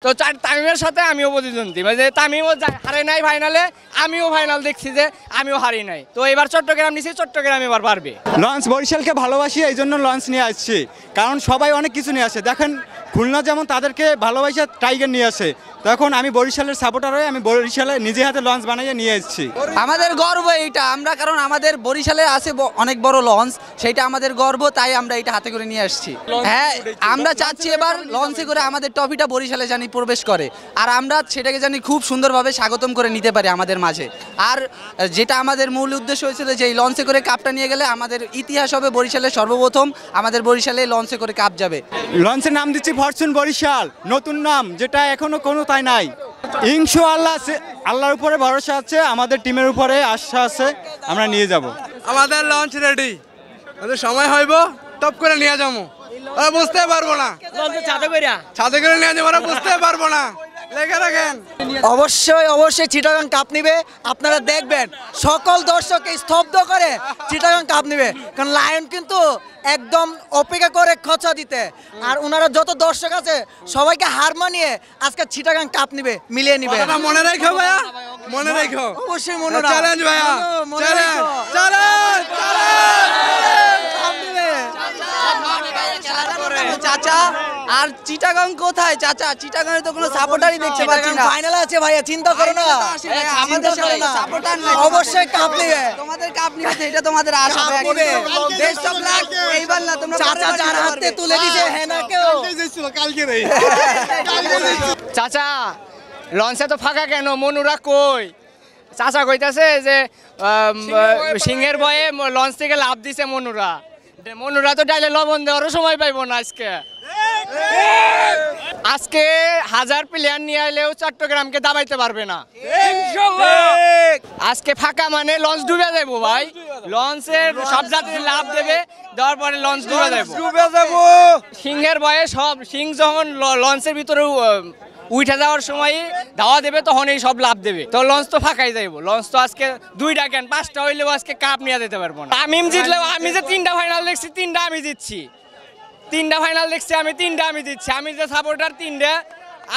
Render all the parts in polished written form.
তো তামিমের সাথে আমিও প্রতিদ্বন্দ্বী, মানে তামিমও হারে নাই ফাইনালে, আমিও ফাইনাল দেখছি যে আমিও হারি নাই। তো এবার চট্টগ্রাম নিছি, চট্টগ্রাম এবার পারবে। লঞ্চ বরিশালকে ভালোবাসি, এই জন্য লঞ্চ নিয়ে আসছি, কারণ সবাই অনেক কিছু নিয়ে আসে। দেখেন খুলনা যেমন তাদেরকে ভালোবাসে টাইগার নিয়ে আসে, তখন আমি বরিশালের সাপোর্টার হয়ে আমি বরিশালে নিজে হাতে লঞ্চ বানিয়ে নিয়ে এসেছি। আমাদের গর্ব এইটা, আমরা কারণ আমাদের বরিশালে আছে অনেক বড় লঞ্চ, সেইটা আমাদের গর্ব, তাই আমরা এটা হাতে করে নিয়ে আসছি। হ্যাঁ, আমরা চাচ্ছি এবার লঞ্চে করে আমাদের ট্রফিটা বরিশালে জানি প্রবেশ করে, আর আমরা সেটাকে জানি খুব সুন্দরভাবে স্বাগতম করে নিতে পারি আমাদের মাঝে। আর যেটা আমাদের মূল উদ্দেশ্য হয়েছিল যে এই লঞ্চে করে কাপটা নিয়ে গেলে আমাদের ইতিহাস হবে বরিশালের সর্বপ্রথম আমাদের বরিশালে লঞ্চে করে কাপ যাবে। লঞ্চের নাম দিচ্ছি ফরচুন বরিশাল, নতুন নাম, যেটা এখনো কোনো তাই নাই। ইনশাআল্লাহ আল্লাহর উপরে ভরসা আছে, আমাদের টিমের উপরে আশা আছে, আমরা নিয়ে যাব। আমাদের লঞ্চ রেডি, আমাদের সময় হইব টপ করে নিয়ে যাবো, ওরা বুঝতে পারবো না, ছাদে করে নিয়ে যাবো, ওরা বুঝতে পারবো না। লেখা রাখেন, অবশ্যই অবশ্যই চিটাগাং কাপ নিবে। আপনারা দেখবেন সকল দর্শককে স্তব্ধ করে চিটাগাং কাপ নিবে, কারণ লায়ন কিন্তু একদম অপেক্ষা করে খচা দিতে, আর ওনারা যত দর্শক আছে সবাইকে হার মানিয়ে আজকে চিটাগাং কাপ নিবে, মিলিয়ে নিবে। মনে রাখো ভাইয়া, মনে রাখো, অবশ্যই মনে চ্যালেঞ্জ ভাইয়া, চ্যালেঞ্জ চাচা। আর চিটাগাং কোথায় চাচা? চিটাগাং এর তো কোনো সাপোর্টারই দেখতে পাচ্ছি না। ফাইনাল আছে ভাইয়া, চিন্তা করো না, আমাদের সাপোর্টার নাই, অবশ্যই কাপ নিবে। তোমাদের কাপ নিবে, এটা তোমাদের আশা হবে। Best of luck. এইবার না তোমরা চাচা যার হাতে তুলে দিছে হেনা কেউ কালকে রে। চাচা লঞ্চে তো ফাঁকা কেন, মনুরা কই? চাচা কইতাছে যে সিংহের ভয়ে লঞ্চ থেকে লাভ দিছে মনুরা। মনুরা তো ডাইলে লবণ দেওয়ারও সময় পাইবো না আজকে 1000 প্লেয়ার নিয়ে এলেও চট্টগ্রামকে দাবাইতে পারবে না। আজকে ফাঁকা মানে লঞ্চ ডুবে যাবো ভাই, লঞ্চের সব যাত্রী লাভ দেবে, দেওয়ার পরে লঞ্চ ডুবে যাবো। সিংহের ভয়ে সব সিং যখন লঞ্চের ভিতরে উঠে যাওয়ার সময় ধাওয়া দেবে, তখন এই সব লাভ দেবে, তো লঞ্চ তো ফাঁকাই যাইব। লঞ্চ তো আজকে 2টা কেন 5টা হইলেও আজকে কাপ নিয়ে যেতে পারবো না। তামিম জিতলেও, আমি যে 3টা ফাইনাল দেখছি 3টা আমি জিতছি, 3টা ফাইনাল দেখছি আমি 3টা আমি জিতছি, আমি যে সাপোর্টার 3টা,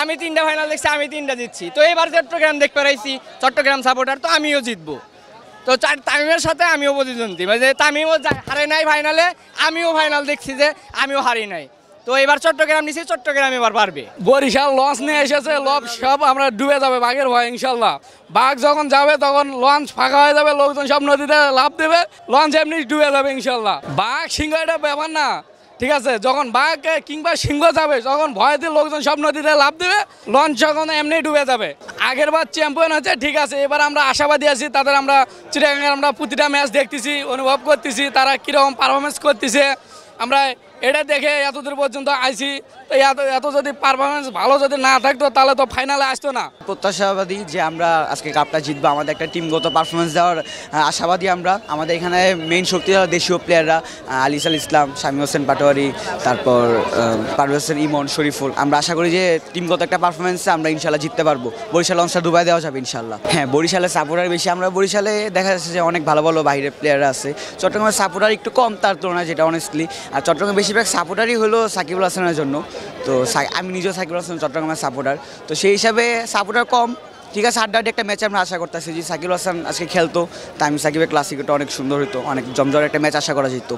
আমি 3টা ফাইনাল দেখছি আমি 3টা জিতছি। তো এবার চট্টগ্রাম দেখতে পারাইছি, চট্টগ্রাম সাপোর্টার, তো আমিও জিতবো। তো তামিমের সাথে আমিও প্রতিদ্বন্দ্বী, মানে তামিমও হারে নাই ফাইনালে, আমিও ফাইনাল দেখছি যে আমিও হারি নাই। তো এবার চট্টগ্রাম নিছি, চট্টগ্রাম এবার পারবে। বরিশাল লঞ্চ নিয়ে এসেছে, লব সব আমরা ডুবে যাবে বাঘের ভয় ইনশাল্লাহ। বাঘ যখন যাবে তখন লঞ্চ ফাঁকা হয়ে যাবে, লোকজন সব নদীতে লাভ দেবে, লঞ্চ এমনি ডুবে যাবে ইনশাল্লাহ। বাঘ সিংহ এটা ব্যাপার না, ঠিক আছে? যখন বাঘ কিংবা সিংহ যাবে, যখন ভয় দিয়ে লোকজন সব নদীতে লাভ দেবে, লঞ্চ যখন এমনি ডুবে যাবে। আগের বার চ্যাম্পিয়ন হচ্ছে, ঠিক আছে, এবার আমরা আশাবাদী আছি। তাদের আমরা চিটাগাংয়ে আমরা প্রতিটা ম্যাচ দেখতেছি, অনুভব করতেছি তারা কীরকম পারফরমেন্স করতেছে। আমরা এটা দেখে এতদূর পর্যন্ত আইছি, তো এত যদি পারফরমেন্স ভালো যদি না থাকতো তাহলে তো ফাইনালে আসতো না। প্রত্যাশাবাদী যে আমরা আজকে কাপটা জিতবো, আমাদের একটা টিমগত পারফরমেন্স দেওয়ার আশাবাদী আমরা। আমাদের এখানে মেইন শক্তি দেশীয় প্লেয়াররা আলিসাল ইসলাম, শামীম হোসেন পাটোয়ারি, তারপর পারভেজ হোসেন ইমন, শরীফুল। আমরা আশা করি যে টিমগত একটা পারফরমেন্সে আমরা ইনশাল্লাহ জিততে পারবো, বরিশাল লঞ্চটা ডুবাই দেওয়া যাবে ইনশাল্লাহ। হ্যাঁ, বরিশালের সাপোর্টার বেশি, আমরা বরিশালে দেখা যাচ্ছে যে অনেক ভালো ভালো বাইরের প্লেয়াররা আছে। চট্টগ্রামের সাপোর্টার একটু কম তার তুলনায়, যেটা অনেস্টলি। আর চট্টগ্রামে বেশিরভাগ সাপোর্টারই হলো সাকিবুল হাসানের জন্য। তো আমি নিজেও সাকিবুল হাসান চট্টগ্রামের সাপোর্টার, তো সেই হিসাবে সাপোর্টার কম। ঠিক আছে, আড্ডাআড্ডি একটা ম্যাচ আমরা আশা করতেছি যে সাকিবুল হাসান আজকে খেলতো, তাই আমি সাকিবের ক্লাসিকটা অনেক সুন্দর হতো, অনেক জমজমাট একটা ম্যাচ আশা করা যেত।